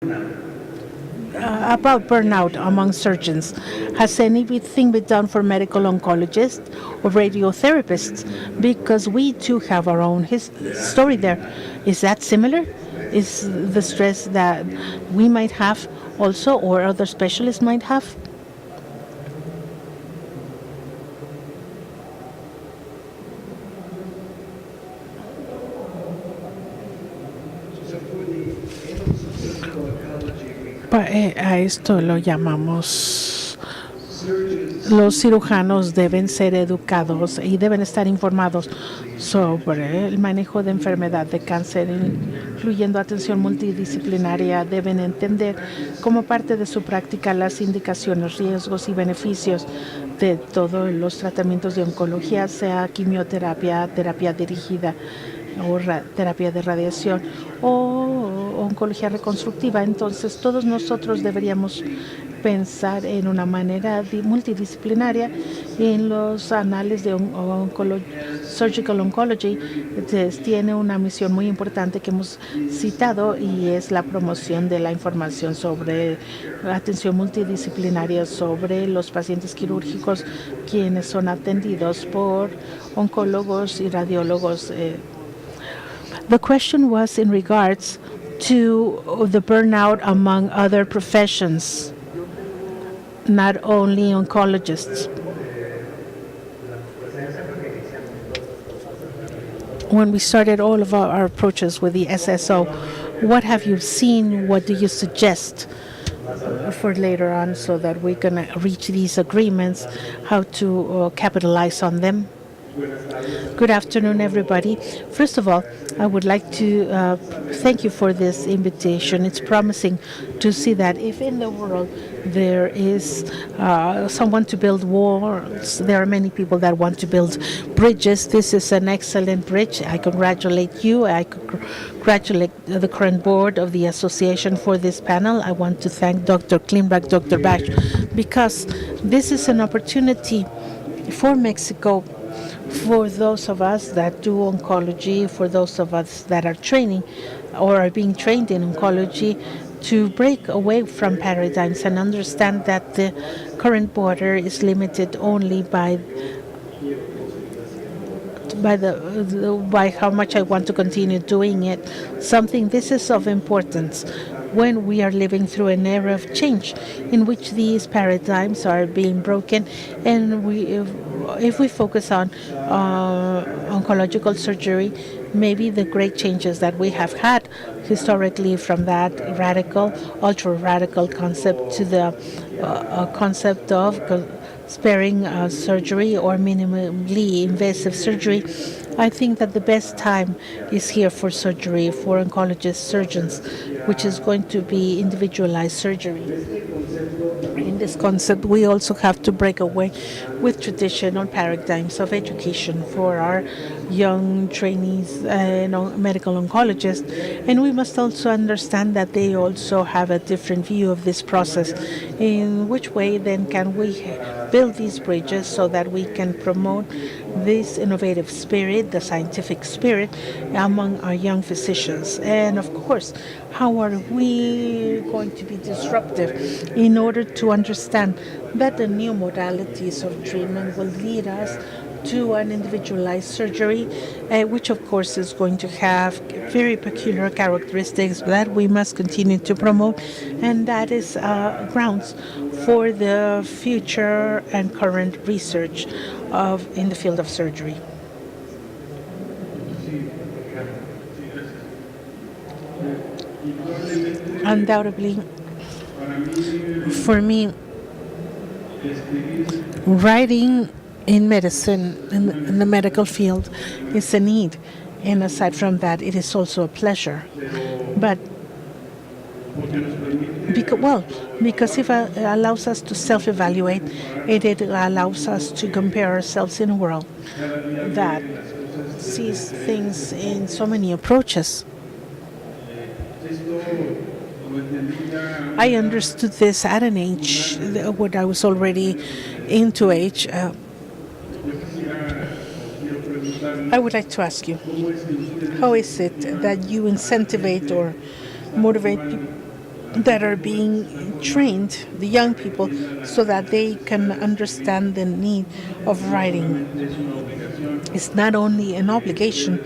About burnout among surgeons. Has anything been done for medical oncologists or radiotherapists? Because we too have our own story there. Is that similar? Is the stress that we might have also, or other specialists might have? A esto lo llamamos, los cirujanos deben ser educados y deben estar informados sobre el manejo de enfermedad de cáncer, incluyendo atención multidisciplinaria. Deben entender como parte de su práctica las indicaciones, riesgos y beneficios de todos los tratamientos de oncología, sea quimioterapia, terapia dirigida o terapia de radiación o oncología reconstructiva. Entonces, todos nosotros deberíamos pensar en una manera multidisciplinaria. En los anales de Surgical Oncology tiene una misión muy importante que hemos citado, y es la promoción de la información sobre atención multidisciplinaria sobre los pacientes quirúrgicos, quienes son atendidos por oncólogos y radiólogos. The question was in regards to the burnout among other professions, not only oncologists. When we started all of our approaches with the SSO, what have you seen? What do you suggest for later on so that we can reach these agreements, how to capitalize on them? Good afternoon, everybody. First of all, I would like to thank you for this invitation. It's promising to see that if in the world there is someone to build walls, there are many people that want to build bridges. This is an excellent bridge. I congratulate you. I congratulate the current board of the association for this panel. I want to thank Dr. Klimback, Dr. Bach, because this is an opportunity for Mexico, for those of us that do oncology, for those of us that are training or are being trained in oncology, to break away from paradigms and understand that the current border is limited only by how much I want to continue doing it. This is of importance when we are living through an era of change in which these paradigms are being broken, and if we focus on oncological surgery, maybe the great changes that we have had historically, from that radical, ultra radical concept to the concept of sparing surgery or minimally invasive surgery, I think that the best time is here for surgery, for oncologist surgeons, which is going to be individualized surgery. In this concept, we also have to break away with traditional paradigms of education for our young trainees and medical oncologists. And we must also understand that they also have a different view of this process. In which way then can we build these bridges so that we can promote this innovative spirit, the scientific spirit, among our young physicians? And of course, how are we going to be disruptive in order to understand that the new modalities of treatment will lead us to an individualized surgery, which of course is going to have very peculiar characteristics that we must continue to promote, and that is grounds for the future and current research in the field of surgery. Undoubtedly, for me, writing in medicine, in the medical field, is a need. And aside from that, it is also a pleasure. But because it allows us to self-evaluate, it allows us to compare ourselves in a world that sees things in so many approaches. I understood this at an age when I was already into age. I would like to ask you, how is it that you incentivize or motivate that are being trained, the young people, so that they can understand the need of writing. It's not only an obligation,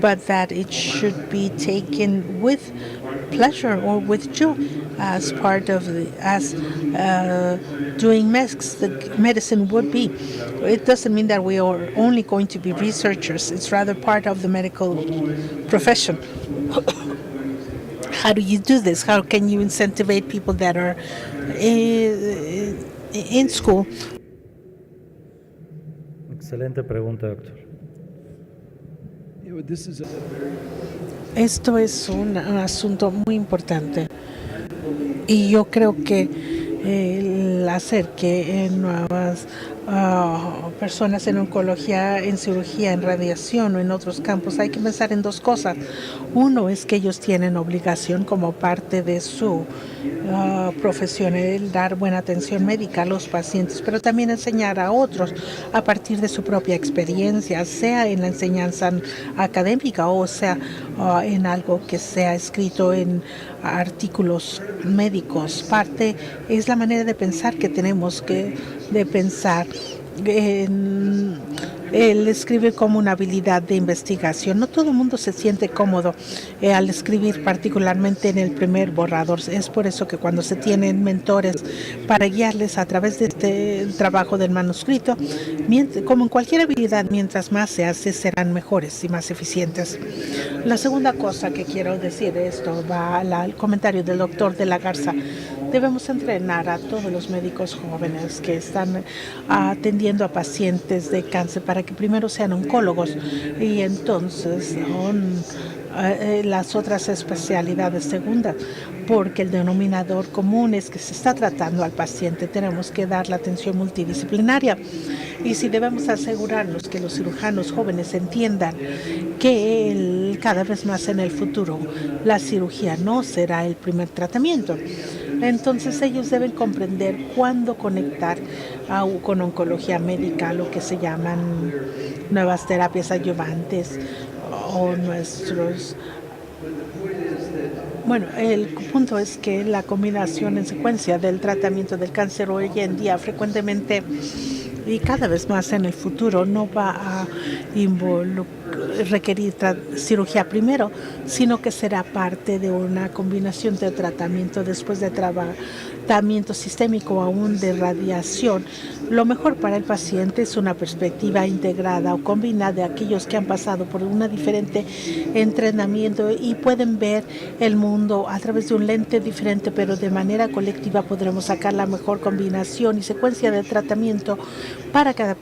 but that it should be taken with pleasure or with joy as part of doing the medicine would be. It doesn't mean that we are only going to be researchers. It's rather part of the medical profession. How do you do this? How can you incentivize people that are in school? Excelente pregunta, doctor. Esto es un asunto muy importante y yo creo que el hacer que nuevas personas en oncología, en cirugía, en radiación o en otros campos, hay que pensar en dos cosas. Uno es que ellos tienen obligación como parte de su profesión el dar buena atención médica a los pacientes, pero también enseñar a otros a partir de su propia experiencia, sea en la enseñanza académica o sea en algo que sea escrito en artículos médicos. Parte es la manera de pensar que tenemos de pensar. Él escribe como una habilidad de investigación. No todo el mundo se siente cómodo al escribir, particularmente en el primer borrador. Es por eso que cuando se tienen mentores para guiarles a través de este trabajo del manuscrito, como en cualquier habilidad, mientras más se hace, serán mejores y más eficientes. La segunda cosa que quiero decir de esto va al comentario del doctor de la Garza. Debemos entrenar a todos los médicos jóvenes que están atendiendo a pacientes de cáncer para que primero sean oncólogos y entonces las otras especialidades segundas, porque el denominador común es que se está tratando al paciente. Tenemos que dar la atención multidisciplinaria y si debemos asegurarnos que los cirujanos jóvenes entiendan que cada vez más en el futuro la cirugía no será el primer tratamiento. Entonces ellos deben comprender cuándo conectar con oncología médica, lo que se llaman nuevas terapias adyuvantes o nuestros... Bueno, el punto es que la combinación en secuencia del tratamiento del cáncer hoy en día frecuentemente y cada vez más en el futuro no va a requerir cirugía primero, sino que será parte de una combinación de tratamiento después de tratamiento sistémico aún de radiación. Lo mejor para el paciente es una perspectiva integrada o combinada de aquellos que han pasado por un diferente entrenamiento y pueden ver el mundo a través de un lente diferente, pero de manera colectiva podremos sacar la mejor combinación y secuencia de tratamiento para cada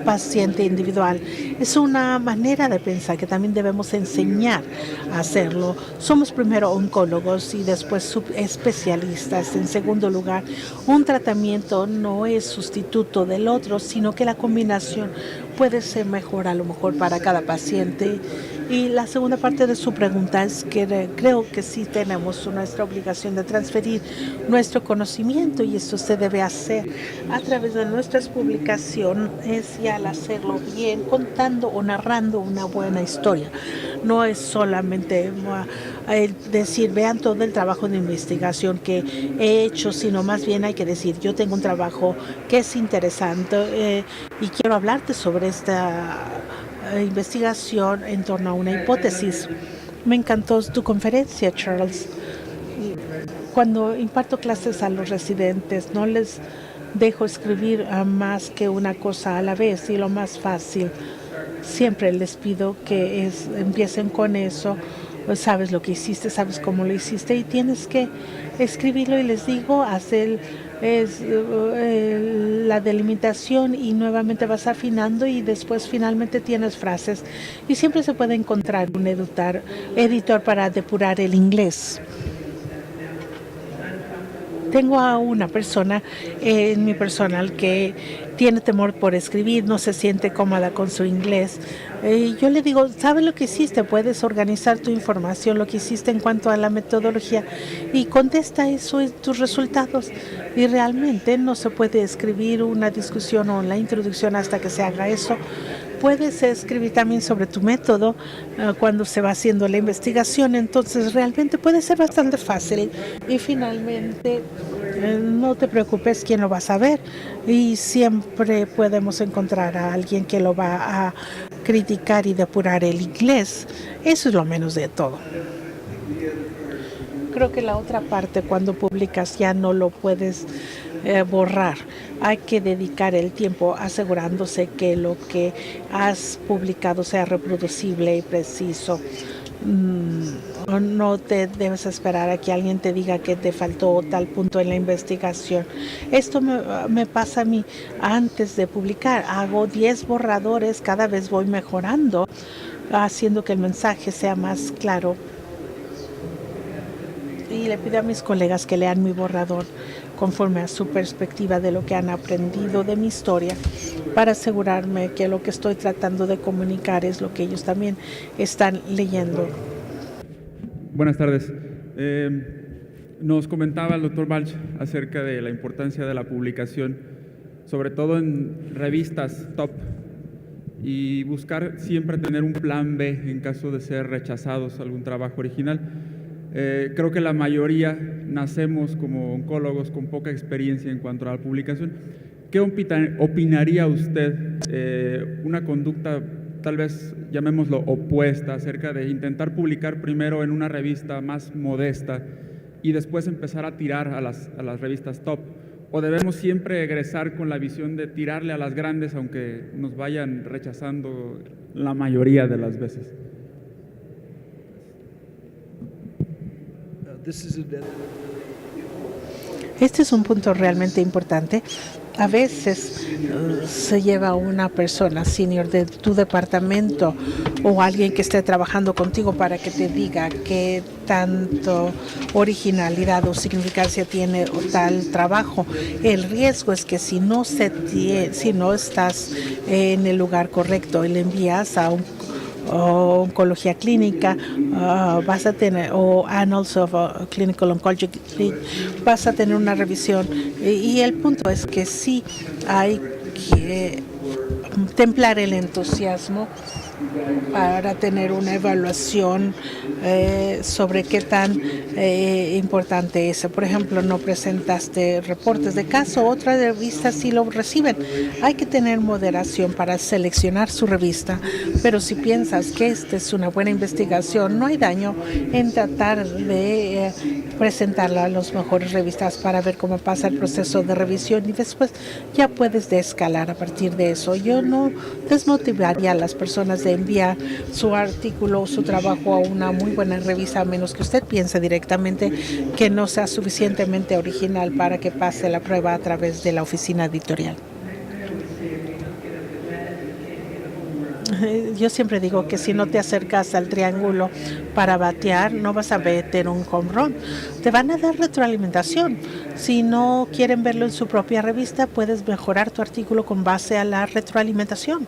paciente individual. Es una manera de pensar que también debemos enseñar a hacerlo. Somos primero oncólogos y después subespecialistas. En segundo lugar, un tratamiento no es sustituto del otro, sino que la combinación puede ser mejor a lo mejor para cada paciente. Y la segunda parte de su pregunta es que creo que sí tenemos nuestra obligación de transferir nuestro conocimiento y esto se debe hacer a través de nuestras publicaciones y al hacerlo bien, contando o narrando una buena historia. No es solamente decir, vean todo el trabajo de investigación que he hecho, sino más bien hay que decir, yo tengo un trabajo que es interesante y quiero hablarte sobre esta investigación en torno a una hipótesis. Me encantó tu conferencia, Charles. Cuando imparto clases a los residentes, no les dejo escribir más que una cosa a la vez y lo más fácil. Siempre les pido que empiecen con eso. Sabes lo que hiciste, sabes cómo lo hiciste y tienes que escribirlo y les digo, la delimitación y nuevamente vas afinando y después finalmente tienes frases y siempre se puede encontrar un editor para depurar el inglés. Tengo a una persona en mi personal que tiene temor por escribir, no se siente cómoda con su inglés. Yo le digo, ¿sabes lo que hiciste? Puedes organizar tu información, lo que hiciste en cuanto a la metodología y contesta eso en tus resultados. Y realmente no se puede escribir una discusión o la introducción hasta que se haga eso. puedes escribir también sobre tu método cuando se va haciendo la investigación, entonces realmente puede ser bastante fácil. Y finalmente, no te preocupes quién lo va a saber, y siempre podemos encontrar a alguien que lo va a criticar y depurar el inglés. Eso es lo menos de todo. Creo que la otra parte, cuando publicas, ya no lo puedes borrar. Hay que dedicar el tiempo asegurándose que lo que has publicado sea reproducible y preciso. No te debes esperar a que alguien te diga que te faltó tal punto en la investigación. Esto me pasa a mí antes de publicar. Hago 10 borradores, cada vez voy mejorando, haciendo que el mensaje sea más claro. Y le pido a mis colegas que lean mi borrador conforme a su perspectiva de lo que han aprendido de mi historia, para asegurarme que lo que estoy tratando de comunicar es lo que ellos también están leyendo. Buenas tardes. Nos comentaba el doctor Balch acerca de la importancia de la publicación, sobre todo en revistas top, y buscar siempre tener un plan B en caso de ser rechazados algún trabajo original. Creo que la mayoría nacemos como oncólogos con poca experiencia en cuanto a la publicación. ¿Qué opinaría usted una conducta, tal vez llamémoslo opuesta, acerca de intentar publicar primero en una revista más modesta y después empezar a tirar a las revistas top? ¿O debemos siempre egresar con la visión de tirarle a las grandes aunque nos vayan rechazando la mayoría de las veces? Este es un punto realmente importante. A veces se lleva una persona senior de tu departamento o alguien que esté trabajando contigo para que te diga qué tanto originalidad o significancia tiene tal trabajo. El riesgo es que si no estás en el lugar correcto y le envías a un oncología clínica, vas a tener, o Annals of Clinical Oncology, vas a tener una revisión. Y el punto es que sí hay que templar el entusiasmo para tener una evaluación sobre qué tan importante es. Por ejemplo, no presentaste reportes de caso, otras revistas sí lo reciben. Hay que tener moderación para seleccionar su revista, pero si piensas que esta es una buena investigación, no hay daño en tratar de presentarla a las mejores revistas para ver cómo pasa el proceso de revisión, y después ya puedes descalar a partir de eso. Yo no desmotivaría a las personas de enviar su artículo o su trabajo a una muy buena revista, a menos que usted piense directamente que no sea suficientemente original para que pase la prueba a través de la oficina editorial. Yo siempre digo que si no te acercas al triángulo para batear, no vas a meter un home run. Te van a dar retroalimentación. Si no quieren verlo en su propia revista, puedes mejorar tu artículo con base a la retroalimentación.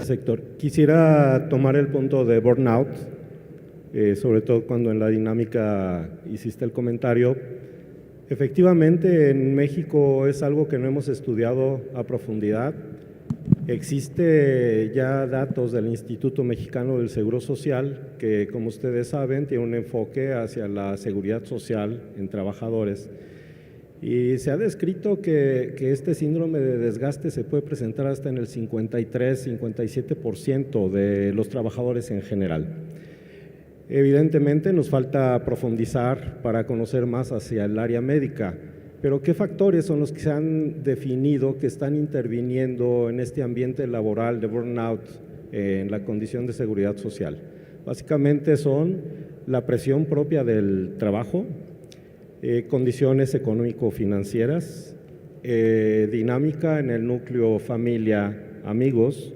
Sector. Quisiera tomar el punto de burnout, sobre todo cuando en la dinámica hiciste el comentario. Efectivamente, en México es algo que no hemos estudiado a profundidad. Existe ya datos del Instituto Mexicano del Seguro Social que, como ustedes saben, tiene un enfoque hacia la seguridad social en trabajadores. Y se ha descrito que este síndrome de desgaste se puede presentar hasta en el 53-57% de los trabajadores en general. Evidentemente nos falta profundizar para conocer más hacia el área médica, pero ¿qué factores son los que se han definido que están interviniendo en este ambiente laboral de burnout en la condición de seguridad social? Básicamente son la presión propia del trabajo, condiciones económico-financieras, dinámica en el núcleo familia, amigos.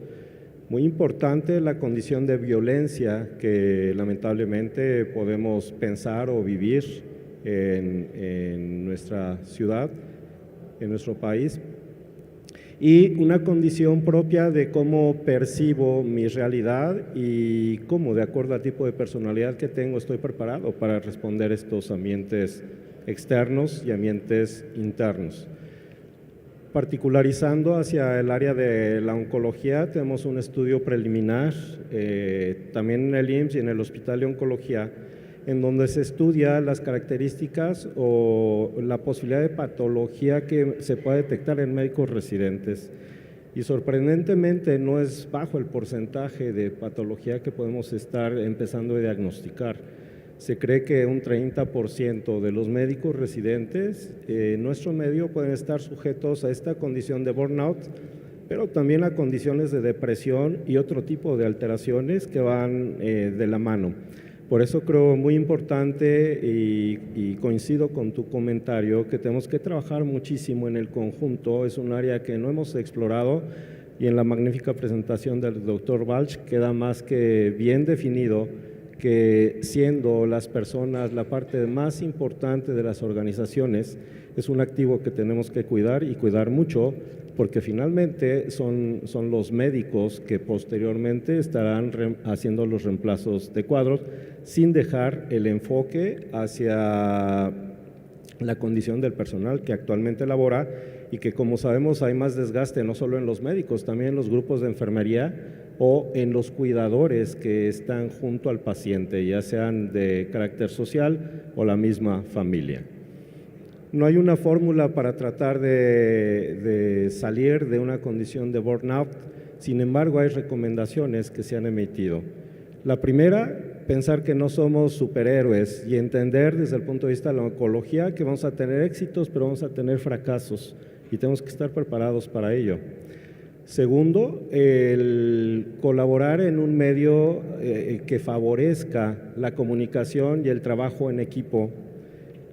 Muy importante la condición de violencia que lamentablemente podemos pensar o vivir en nuestra ciudad, en nuestro país, y una condición propia de cómo percibo mi realidad y cómo, de acuerdo al tipo de personalidad que tengo, estoy preparado para responder estos ambientes externos y ambientes internos. Particularizando hacia el área de la oncología, tenemos un estudio preliminar, también en el IMSS y en el Hospital de Oncología, en donde se estudia las características o la posibilidad de patología que se puede detectar en médicos residentes. Y sorprendentemente no es bajo el porcentaje de patología que podemos estar empezando a diagnosticar. Se cree que un 30% de los médicos residentes en nuestro medio pueden estar sujetos a esta condición de burnout, pero también a condiciones de depresión y otro tipo de alteraciones que van de la mano. Por eso creo muy importante y coincido con tu comentario que tenemos que trabajar muchísimo en el conjunto. Es un área que no hemos explorado y en la magnífica presentación del doctor Balch queda más que bien definido que siendo las personas la parte más importante de las organizaciones, es un activo que tenemos que cuidar y cuidar mucho, porque finalmente son los médicos que posteriormente estarán haciendo los reemplazos de cuadros, sin dejar el enfoque hacia la condición del personal que actualmente labora y que, como sabemos, hay más desgaste no solo en los médicos, también en los grupos de enfermería o en los cuidadores que están junto al paciente, ya sean de carácter social o la misma familia. No hay una fórmula para tratar de salir de una condición de burnout, sin embargo hay recomendaciones que se han emitido. La primera, pensar que no somos superhéroes y entender desde el punto de vista de la oncología que vamos a tener éxitos, pero vamos a tener fracasos y tenemos que estar preparados para ello. Segundo, el colaborar en un medio que favorezca la comunicación y el trabajo en equipo.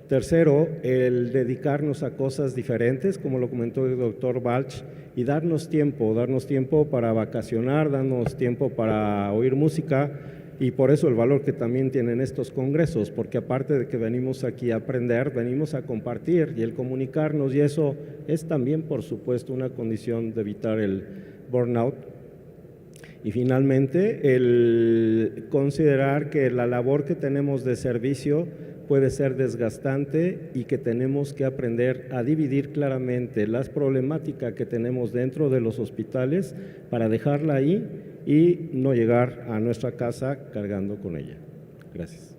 Tercero, el dedicarnos a cosas diferentes, como lo comentó el doctor Balch, y darnos tiempo para vacacionar, darnos tiempo para oír música, y por eso el valor que también tienen estos congresos, porque aparte de que venimos aquí a aprender, venimos a compartir y el comunicarnos, y eso es también, por supuesto, una condición de evitar el burnout. Y finalmente, el considerar que la labor que tenemos de servicio puede ser desgastante y que tenemos que aprender a dividir claramente las problemáticas que tenemos dentro de los hospitales para dejarla ahí y no llegar a nuestra casa cargando con ella. Gracias.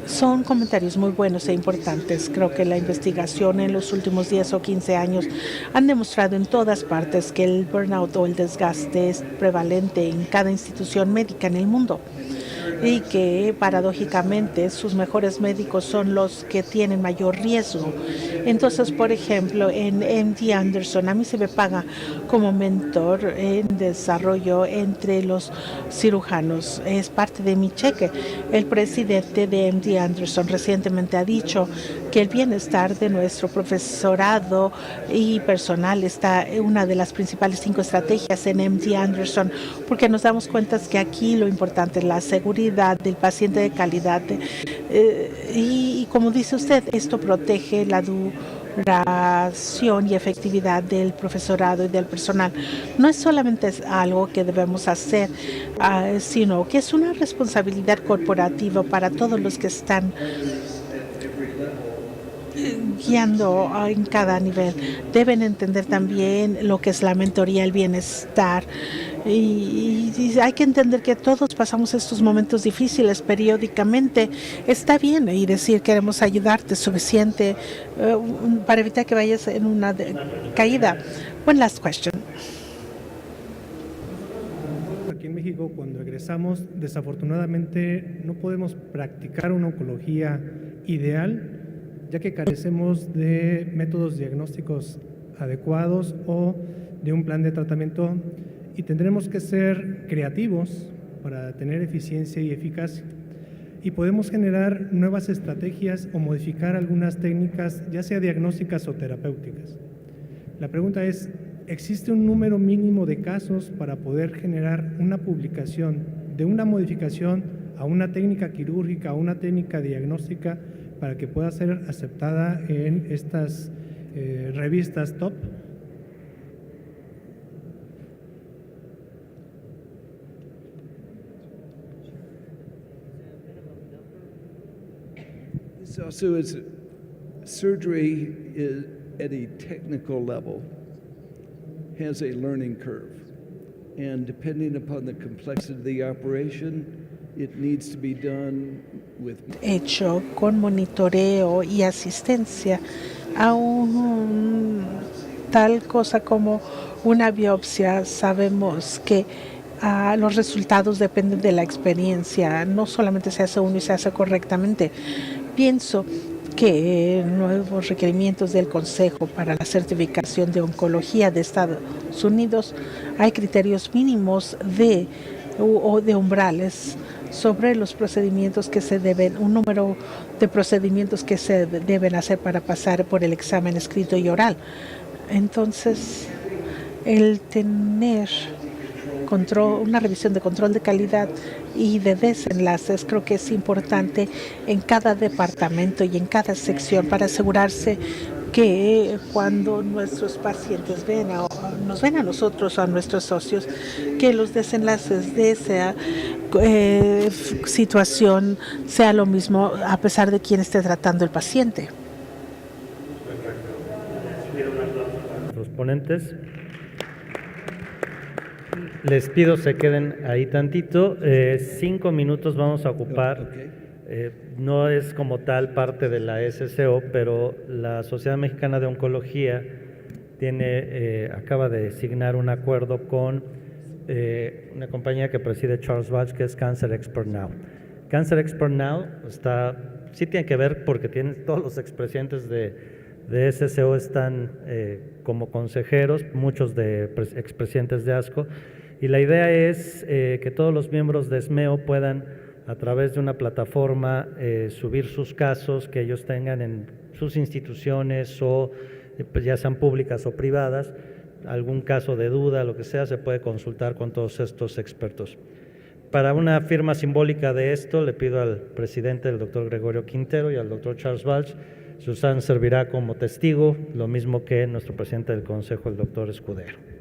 Son comentarios muy buenos e importantes. Creo que la investigación en los últimos 10 o 15 años han demostrado en todas partes que el burnout o el desgaste es prevalente en cada institución médica en el mundo y que paradójicamente sus mejores médicos son los que tienen mayor riesgo. Entonces, por ejemplo, en MD Anderson, a mí se me paga como mentor en desarrollo entre los cirujanos. Es parte de mi cheque. El presidente de MD Anderson recientemente ha dicho que el bienestar de nuestro profesorado y personal está una de las principales 5 estrategias en MD Anderson, porque nos damos cuenta que aquí lo importante es la seguridad del paciente de calidad y como dice usted, esto protege la duración y efectividad del profesorado y del personal. No es solamente algo que debemos hacer, sino que es una responsabilidad corporativa para todos los que están guiando en cada nivel. Deben entender también lo que es la mentoría, el bienestar. Y hay que entender que todos pasamos estos momentos difíciles periódicamente. Está bien y decir queremos ayudarte suficiente para evitar que vayas en una caída. One last question. Aquí en México, cuando egresamos, desafortunadamente no podemos practicar una oncología ideal, ya que carecemos de métodos diagnósticos adecuados o de un plan de tratamiento, y tendremos que ser creativos para tener eficiencia y eficacia. Y podemos generar nuevas estrategias o modificar algunas técnicas, ya sea diagnósticas o terapéuticas. La pregunta es, ¿existe un número mínimo de casos para poder generar una publicación de una modificación a una técnica quirúrgica, a una técnica diagnóstica, para que pueda ser aceptada en estas revistas top? surgery is, at a technical level, has a learning curve. And depending upon the complexity of the operation, it needs to be done with Hecho con monitoreo y asistencia a tal cosa como una biopsia. Sabemos que los resultados dependen de la experiencia, no solamente se hace uno y se hace correctamente. Pienso que nuevos requerimientos del Consejo para la certificación de oncología de Estados Unidos, hay criterios mínimos o de umbrales sobre los procedimientos que se deben, un número de procedimientos que se deben hacer para pasar por el examen escrito y oral. Entonces, el tener una revisión de control de calidad y de desenlaces creo que es importante en cada departamento y en cada sección para asegurarse que cuando nuestros pacientes nos ven a nosotros o a nuestros socios, que los desenlaces de esa situación sea lo mismo a pesar de quién esté tratando el paciente. Los ponentes. Les pido se queden ahí tantito. 5 minutos vamos a ocupar. No es como tal parte de la SCO, pero la Sociedad Mexicana de Oncología acaba de signar un acuerdo con una compañía que preside Charles Walsh, que es Cancer Expert Now. Cancer Expert Now sí tiene que ver porque todos los expresidentes de SCO están como consejeros, muchos de expresidentes de ASCO, y la idea es que todos los miembros de SMEO puedan, a través de una plataforma, subir sus casos que ellos tengan en sus instituciones o ya sean públicas o privadas. Algún caso de duda, lo que sea, se puede consultar con todos estos expertos. Para una firma simbólica de esto, le pido al presidente, el doctor Gregorio Quintero, y al doctor Charles Walsh. Susan servirá como testigo, lo mismo que nuestro presidente del Consejo, el doctor Escudero.